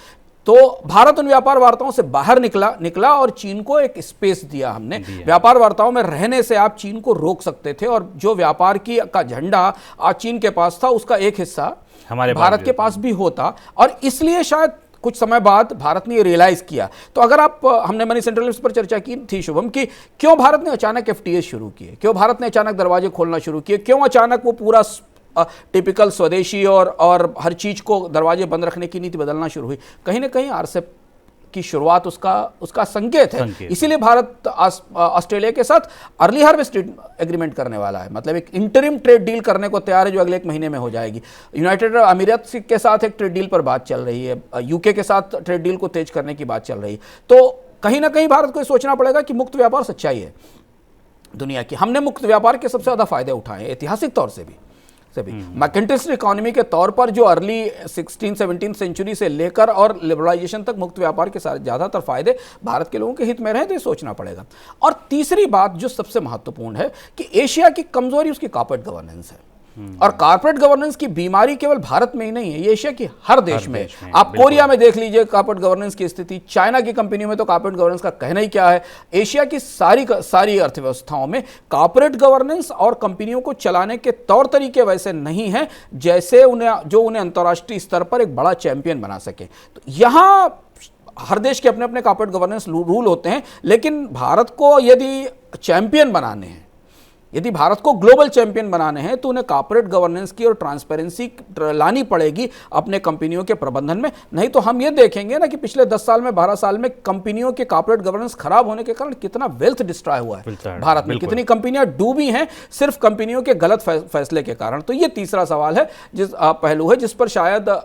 तो भारत उन व्यापार वार्ताओं से बाहर निकला और चीन को एक स्पेस दिया हमने। व्यापार वार्ताओं में रहने से आप चीन को रोक सकते थे, और जो व्यापार का झंडा आज चीन के पास था उसका एक हिस्सा हमारे भारत के पास भी होता, और इसलिए शायद कुछ समय बाद भारत ने ये रियलाइज किया। तो अगर आप, हमने मनी सेंट्रल लिस्ट पर चर्चा की थी शुभम, कि क्यों भारत ने अचानक एफटीए शुरू किए, क्यों भारत ने अचानक दरवाजे खोलना शुरू किए, क्यों अचानक वो पूरा टिपिकल स्वदेशी और हर चीज को दरवाजे बंद रखने की नीति बदलना शुरू हुई। कहीं ना कहीं आरसेप की शुरुआत उसका संकेत है। इसीलिए भारत ऑस्ट्रेलिया के साथ अर्ली हार्वेस्ट एग्रीमेंट करने वाला है, मतलब एक इंटरिम ट्रेड डील करने को तैयार है जो अगले 1 महीने में हो जाएगी। यूनाइटेड अमीरात के साथ एक ट्रेड डील पर बात चल रही है, यूके के साथ ट्रेड डील को तेज करने की बात चल रही है। तो कहीं ना कहीं भारत को सोचना पड़ेगा कि मुक्त व्यापार सच्चाई है दुनिया की। हमने मुक्त व्यापार के सबसे ज्यादा फायदे उठाए ऐतिहासिक तौर से भी। मैर्केंटाइलिस्ट इकोनॉमी के तौर पर जो अर्ली 16-17 सेंचुरी से लेकर और लिबरलाइजेशन तक मुक्त व्यापार के सारे ज्यादातर फायदे भारत के लोगों के हित में रहे, तो ये सोचना पड़ेगा। और तीसरी बात जो सबसे महत्वपूर्ण है कि एशिया की कमजोरी उसकी कॉर्पोरेट गवर्नेंस है, और कॉर्पोरेट गवर्नेंस की बीमारी केवल भारत में ही नहीं है, ये एशिया की हर देश में। आप कोरिया में देख लीजिए कॉर्पोरेट गवर्नेंस की स्थिति, चाइना की कंपनियों में तो कॉर्पोरेट गवर्नेंस का कहना ही क्या है। एशिया की सारी अर्थव्यवस्थाओं में कॉर्पोरेट गवर्नेंस और कंपनियों को चलाने के तौर तरीके वैसे नहीं हैं जैसे उन्हें अंतर्राष्ट्रीय स्तर पर एक बड़ा चैंपियन बना सके। तो यहां हर देश के अपने अपने कॉर्पोरेट गवर्नेंस रूल होते हैं, लेकिन भारत को यदि चैंपियन बनाने हैं, यदि भारत को ग्लोबल चैंपियन बनाने हैं, तो उन्हें कॉर्पोरेट गवर्नेंस की और ट्रांसपेरेंसी लानी पड़ेगी अपने कंपनियों के प्रबंधन में। नहीं तो हम ये देखेंगे ना कि पिछले 10 साल में 12 साल में कंपनियों के कॉर्पोरेट गवर्नेंस खराब होने के कारण कितना वेल्थ डिस्ट्रॉय हुआ है भारत में, कितनी कंपनियां डूबी हैं सिर्फ कंपनियों के गलत फैसले के कारण। तो ये तीसरा सवाल है, पहलू है जिस पर शायद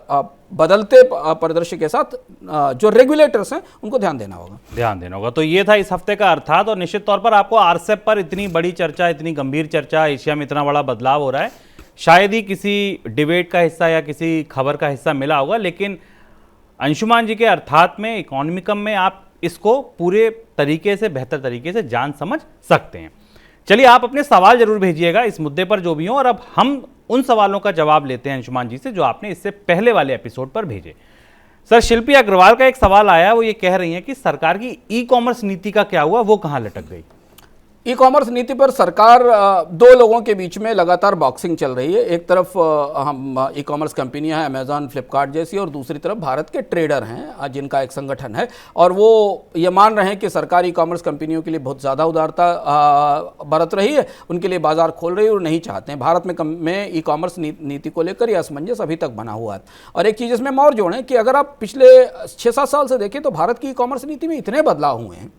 बदलते परिदृश्य के साथ जो रेगुलेटर्स हैं उनको ध्यान देना होगा। तो ये था इस हफ्ते का अर्थात, और निश्चित तौर पर आपको आरसेप पर इतनी बड़ी चर्चा, इतनी गंभीर चर्चा, एशिया में इतना बड़ा बदलाव हो रहा है, शायद ही किसी डिबेट का हिस्सा या किसी खबर का हिस्सा मिला होगा। लेकिन अंशुमान जी के अर्थात में, इकोनॉमिकम में आप इसको पूरे तरीके से, बेहतर तरीके से जान समझ सकते हैं। चलिए, आप अपने सवाल जरूर भेजिएगा इस मुद्दे पर जो भी हो, और अब हम उन सवालों का जवाब लेते हैं अंशुमान जी से जो आपने इससे पहले वाले एपिसोड पर भेजे। सर, शिल्पी अग्रवाल का एक सवाल आया, वो ये कह रही हैं कि सरकार की ई कॉमर्स नीति का क्या हुआ, वो कहां लटक गई? ई कॉमर्स नीति पर सरकार, दो लोगों के बीच में लगातार बॉक्सिंग चल रही है। एक तरफ हम ई कॉमर्स कंपनियां हैं अमेजॉन, फ्लिपकार्ट जैसी, और दूसरी तरफ भारत के ट्रेडर हैं जिनका एक संगठन है, और वो ये मान रहे हैं कि सरकार ई कॉमर्स कंपनियों के लिए बहुत ज़्यादा उदारता बरत रही है, उनके लिए बाजार खोल रही है और नहीं चाहते हैं। भारत में ई कॉमर्स नीति को लेकर यह असमंजस अभी तक बना हुआ है। और एक चीज़ इसमें और जोड़ें कि अगर आप पिछले 6-7 साल से देखें तो भारत की ई कॉमर्स नीति में इतने बदलाव हुए हैं,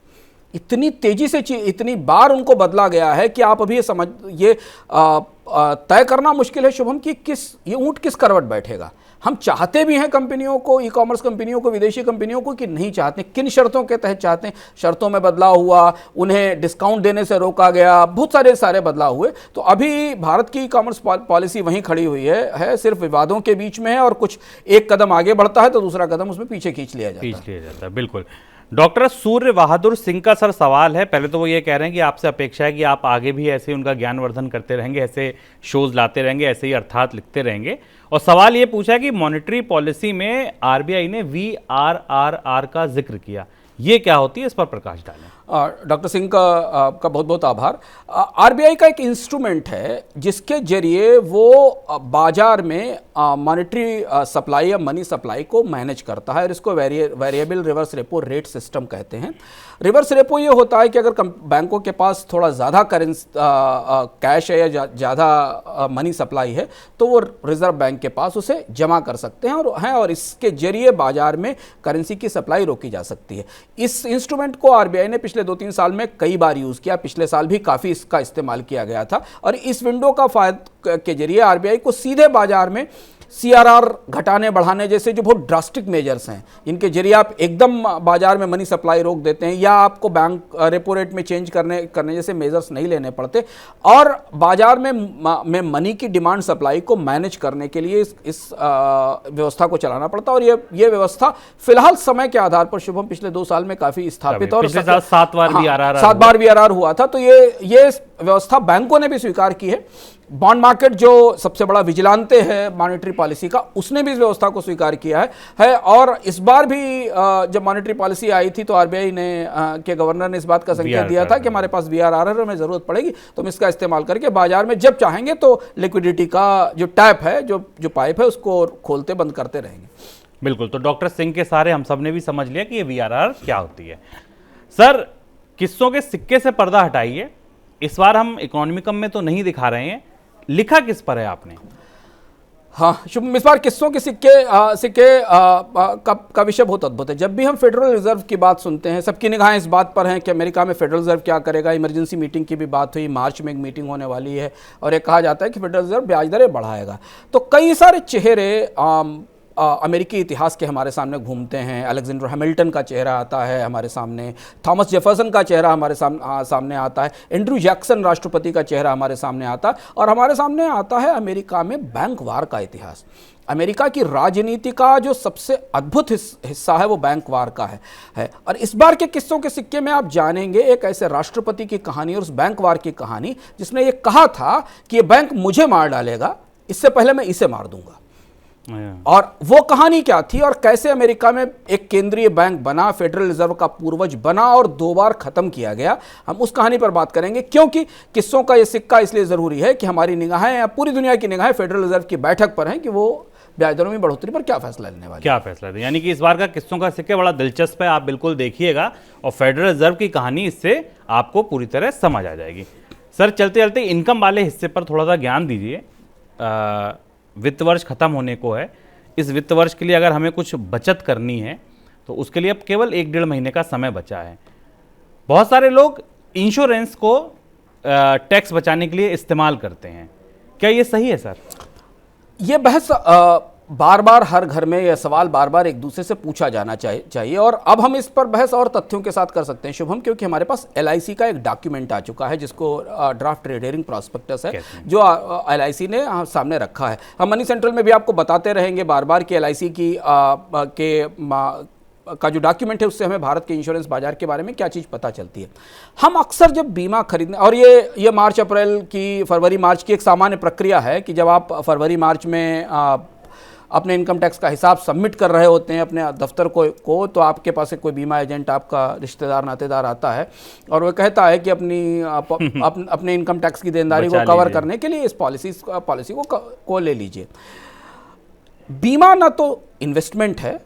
इतनी तेजी से इतनी बार उनको बदला गया है कि आप अभी ये तय करना मुश्किल है शुभम कि ये ऊंट किस करवट बैठेगा। हम चाहते भी हैं कंपनियों को, ई कॉमर्स कंपनियों को, विदेशी कंपनियों को, कि नहीं चाहते, किन शर्तों के तहत चाहते हैं। शर्तों में बदलाव हुआ, उन्हें डिस्काउंट देने से रोका गया, बहुत सारे बदलाव हुए। तो अभी भारत की ई कॉमर्स पॉलिसी वहीं खड़ी हुई है, सिर्फ विवादों के बीच में है, और कुछ एक कदम आगे बढ़ता है तो दूसरा कदम उसमें पीछे खींच लिया जाता है। बिल्कुल। डॉक्टर सूर्य बहादुर सिंह का सर सवाल है, पहले तो वो ये कह रहे हैं कि आपसे अपेक्षा है कि आप आगे भी ऐसे उनका ज्ञानवर्धन करते रहेंगे, ऐसे शोज लाते रहेंगे, ऐसे ही अर्थात लिखते रहेंगे। और सवाल ये पूछा है कि मॉनेटरी पॉलिसी में आरबीआई ने VRRR का जिक्र किया, ये क्या होती है, इस पर प्रकाश डालें। डॉक्टर सिंह का बहुत बहुत आभार। आरबीआई का एक इंस्ट्रूमेंट है जिसके जरिए वो बाजार में मॉनेटरी सप्लाई या मनी सप्लाई को मैनेज करता है, और इसको variable reverse repo rate system कहते हैं। रिवर्स रेपो ये होता है कि अगर बैंकों के पास थोड़ा ज़्यादा कैश है या ज़्यादा मनी सप्लाई है तो वो रिजर्व बैंक के पास उसे जमा कर सकते हैं, और इसके जरिए बाजार में करेंसी की सप्लाई रोकी जा सकती है। इस इंस्ट्रूमेंट को आरबीआई ने पिछले 2-3 साल में कई बार यूज़ किया, पिछले साल भी काफ़ी इसका इस्तेमाल किया गया था। और इस विंडो का फायदा के जरिए आरबीआई को सीधे बाजार में CRR घटाने बढ़ाने जैसे जो बहुत ड्रास्टिक मेजर्स हैं, इनके जरिए आप एकदम बाजार में मनी सप्लाई रोक देते हैं, या आपको बैंक रेपो रेट में चेंज करने जैसे मेजर्स नहीं लेने पड़ते, और बाजार में मनी की डिमांड सप्लाई को मैनेज करने के लिए इस व्यवस्था को चलाना पड़ता है। और ये व्यवस्था फिलहाल समय के आधार पर शुभम पिछले 2 साल में काफ़ी स्थापित, और 7 बार VRR हुआ था। तो ये व्यवस्था बैंकों ने भी स्वीकार की है बॉन्ड मार्केट जो सबसे बड़ा विजिलांते है मॉनेटरी पॉलिसी का, उसने भी इस व्यवस्था को स्वीकार किया है। और इस बार भी जब मॉनेटरी पॉलिसी आई थी तो आरबीआई ने के गवर्नर ने इस बात का संकेत दिया था कि हमारे पास वीआर आ रहा है, हमें जरूरत पड़ेगी तो हम इसका इस्तेमाल करके बाजार में जब चाहेंगे तो लिक्विडिटी का जो टैप है, जो पाइप है, उसको खोलते बंद करते रहेंगे। बिल्कुल, तो डॉक्टर सिंह के सारे हम सब ने भी समझ लिया कि ये वीआरआर क्या होती है। सर, किस्सों के सिक्के से पर्दा हटाइए, इस बार हम इकोनॉमिकम में तो नहीं दिखा रहे हैं, लिखा किस पर है आपने? हाँ शुभम, इस बार किस्सों के सिक्के का विषय बहुत अद्भुत है। जब भी हम फेडरल रिजर्व की बात सुनते हैं, सबकी निगाहें इस बात पर हैं कि अमेरिका में फेडरल रिजर्व क्या करेगा। इमरजेंसी मीटिंग की भी बात हुई, मार्च में एक मीटिंग होने वाली है और ये कहा जाता है कि फेडरल रिजर्व ब्याज दरें बढ़ाएगा। तो कई सारे चेहरे अमेरिकी इतिहास के हमारे सामने घूमते हैं। अलेक्जेंडर हैमिल्टन का चेहरा आता है हमारे सामने, थॉमस जेफरसन का चेहरा हमारे सामने आता है, एंड्रू जैक्सन राष्ट्रपति का चेहरा हमारे सामने आता है, और हमारे सामने आता है अमेरिका में बैंक वार का इतिहास। अमेरिका की राजनीति का जो सबसे अद्भुत हिस्सा है वो बैंक वार का है। और इस बार के किस्सों के सिक्के में आप जानेंगे एक ऐसे राष्ट्रपति की कहानी और उस बैंक वार की कहानी जिसने ये कहा था कि ये बैंक मुझे मार डालेगा, इससे पहले मैं इसे मार दूंगा। और वो कहानी क्या थी और कैसे अमेरिका में एक केंद्रीय बैंक बना, फेडरल रिजर्व का पूर्वज बना और 2 बार खत्म किया गया, हम उस कहानी पर बात करेंगे। क्योंकि किस्सों का ये सिक्का इसलिए जरूरी है कि हमारी निगाहें या पूरी दुनिया की निगाहें फेडरल रिजर्व की बैठक पर हैं कि वो ब्याज दरों में बढ़ोतरी पर क्या फैसला लेने वाले, क्या फैसला दे। यानी कि इस बार का किस्सों का सिक्का बड़ा दिलचस्प है, आप बिल्कुल देखिएगा और फेडरल रिजर्व की कहानी इससे आपको पूरी तरह समझ आ जाएगी। सर, चलते चलते इनकम वाले हिस्से पर थोड़ा सा ज्ञान दीजिए। वित्त वर्ष खत्म होने को है, इस वित्त वर्ष के लिए अगर हमें कुछ बचत करनी है तो उसके लिए अब केवल 1-1.5 महीने का समय बचा है। बहुत सारे लोग इंश्योरेंस को टैक्स बचाने के लिए इस्तेमाल करते हैं, क्या ये सही है सर? ये बहस बार बार हर घर में, यह सवाल बार बार एक दूसरे से पूछा जाना चाहिए और अब हम इस पर बहस और तथ्यों के साथ कर सकते हैं शुभम, क्योंकि हमारे पास LIC का एक डॉक्यूमेंट आ चुका है जिसको ड्राफ्ट ट्रेड हियरिंग प्रॉस्पेक्टस है, जो LIC ने सामने रखा है। हम मनी सेंट्रल में भी आपको बताते रहेंगे बार बार कि LIC का जो डॉक्यूमेंट है उससे हमें भारत के इंश्योरेंस बाजार के बारे में क्या चीज़ पता चलती है। हम अक्सर जब बीमा खरीदने, और ये मार्च अप्रैल की, फरवरी मार्च की एक सामान्य प्रक्रिया है कि जब आप फरवरी मार्च में अपने इनकम टैक्स का हिसाब सबमिट कर रहे होते हैं अपने दफ्तर को तो आपके पास एक कोई बीमा एजेंट, आपका रिश्तेदार नातेदार आता है और वो कहता है कि अपने इनकम टैक्स की देनदारी को कवर करने के लिए इस पॉलिसी को ले लीजिए। बीमा ना तो इन्वेस्टमेंट है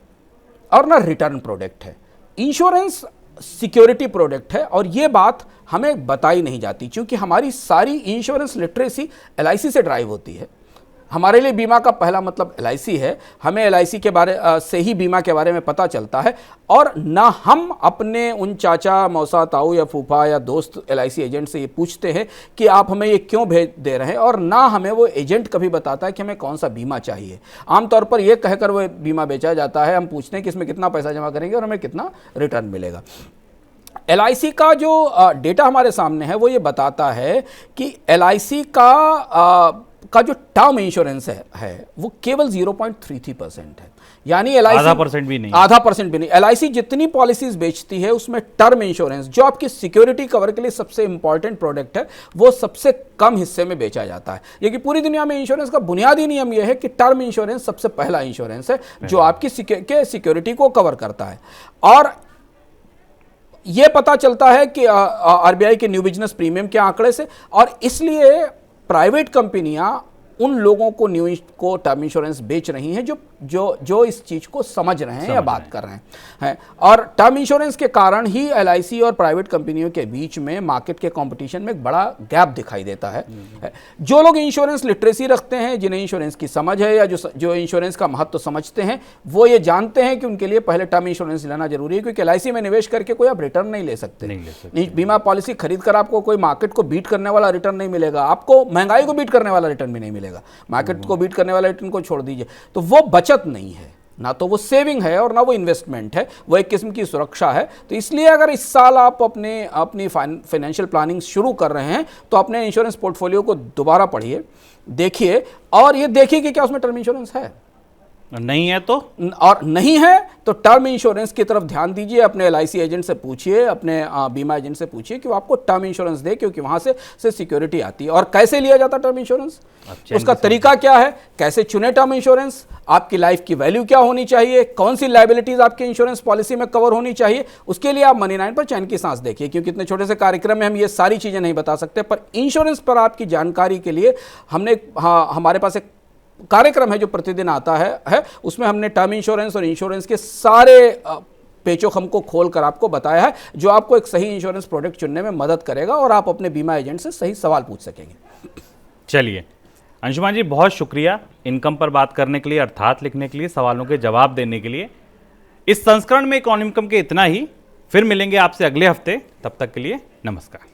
और ना रिटर्न प्रोडक्ट है, इंश्योरेंस सिक्योरिटी प्रोडक्ट है, और ये बात हमें बताई नहीं जाती क्योंकि हमारी सारी इंश्योरेंस लिटरेसी LIC से ड्राइव होती है। हमारे लिए बीमा का पहला मतलब LIC है, हमें LIC के बारे से ही बीमा के बारे में पता चलता है, और ना हम अपने उन चाचा, मौसा, ताऊ या फूफा या दोस्त LIC एजेंट से ये पूछते हैं कि आप हमें ये क्यों भेज दे रहे हैं, और ना हमें वो एजेंट कभी बताता है कि हमें कौन सा बीमा चाहिए। आमतौर पर यह कहकर वो बीमा बेचा जाता है, हम पूछते हैं कि इसमें कितना पैसा जमा करेंगे और हमें कितना रिटर्न मिलेगा। LIC का जो डेटा हमारे सामने है वो ये बताता है कि LIC का जो टर्म इंश्योरेंस है वो केवल 0.33% है, यानी LIC आधा परसेंट भी नहीं। LIC जितनी पॉलिसीज बेचती है उसमें टर्म इंश्योरेंस, जो आपकी सिक्योरिटी कवर के लिए सबसे इंपॉर्टेंट प्रोडक्ट है, वो सबसे कम हिस्से में बेचा जाता है। ये कि पूरी दुनिया में इंश्योरेंस का बुनियादी नियम यह है कि टर्म इंश्योरेंस सबसे पहला इंश्योरेंस है जो आपकी सिक्योरिटी को कवर करता है। और यह पता चलता है कि RBI के न्यू बिजनेस प्रीमियम के आंकड़े से, और इसलिए प्राइवेट कंपनियां उन लोगों को टर्म इंश्योरेंस बेच रही हैं जो इस चीज को समझ रहे हैं या बात कर रहे हैं। और टर्म इंश्योरेंस के कारण ही LIC और प्राइवेट कंपनियों के बीच में मार्केट के कंपटीशन में एक बड़ा गैप दिखाई देता है। जो लोग इंश्योरेंस लिटरेसी रखते हैं, जिन्हें इंश्योरेंस की समझ है या जो इंश्योरेंस का महत्व समझते हैं, वो ये जानते हैं कि उनके लिए पहले टर्म इंश्योरेंस लेना जरूरी है, क्योंकि LIC में निवेश करके कोई आप रिटर्न नहीं ले सकते। बीमा पॉलिसी खरीद कर आपको कोई मार्केट को बीट करने वाला रिटर्न नहीं मिलेगा, आपको महंगाई को बीट करने वाला रिटर्न भी नहीं मिलेगा, मार्केट को बीट करने वाला रिटर्न को छोड़ दीजिए। तो वो बचत नहीं है, ना तो वो सेविंग है और ना वो इन्वेस्टमेंट है, वो एक किस्म की सुरक्षा है। तो इसलिए अगर इस साल आप अपनी फाइनेंशियल प्लानिंग शुरू कर रहे हैं तो अपने इंश्योरेंस पोर्टफोलियो को दोबारा पढ़िए, देखिए, और ये देखिए कि क्या उसमें टर्म इंश्योरेंस है। नहीं है तो? और नहीं है तो टर्म इंश्योरेंस की तरफ ध्यान दीजिए, अपने LIC एजेंट से पूछिए, अपने बीमा एजेंट से पूछिए कि वो आपको टर्म इंश्योरेंस दे, क्योंकि वहां से सिक्योरिटी आती है। और कैसे लिया जाता टर्म इंश्योरेंस, उसका तरीका क्या है, कैसे चुने टर्म इंश्योरेंस, आपकी लाइफ की वैल्यू क्या होनी चाहिए, कौन सी लायबिलिटीज आपकी इंश्योरेंस पॉलिसी में कवर होनी चाहिए, उसके लिए आप मनी 9 पर चैन की सांस देखिए, क्योंकि इतने छोटे से कार्यक्रम में हम ये सारी चीजें नहीं बता सकते। पर इंश्योरेंस पर आपकी जानकारी के लिए हमने हमारे पास एक कार्यक्रम है जो प्रतिदिन आता है उसमें हमने टर्म इंश्योरेंस और इंश्योरेंस के सारे पेचोखम को खोलकर आपको बताया है, जो आपको एक सही इंश्योरेंस प्रोडक्ट चुनने में मदद करेगा और आप अपने बीमा एजेंट से सही सवाल पूछ सकेंगे। चलिए अंशुमान जी, बहुत शुक्रिया इनकम पर बात करने के लिए, अर्थात लिखने के लिए, सवालों के जवाब देने के लिए। इस संस्करण में इकोनॉमिकम के इतना ही, फिर मिलेंगे आपसे अगले हफ्ते, तब तक के लिए नमस्कार।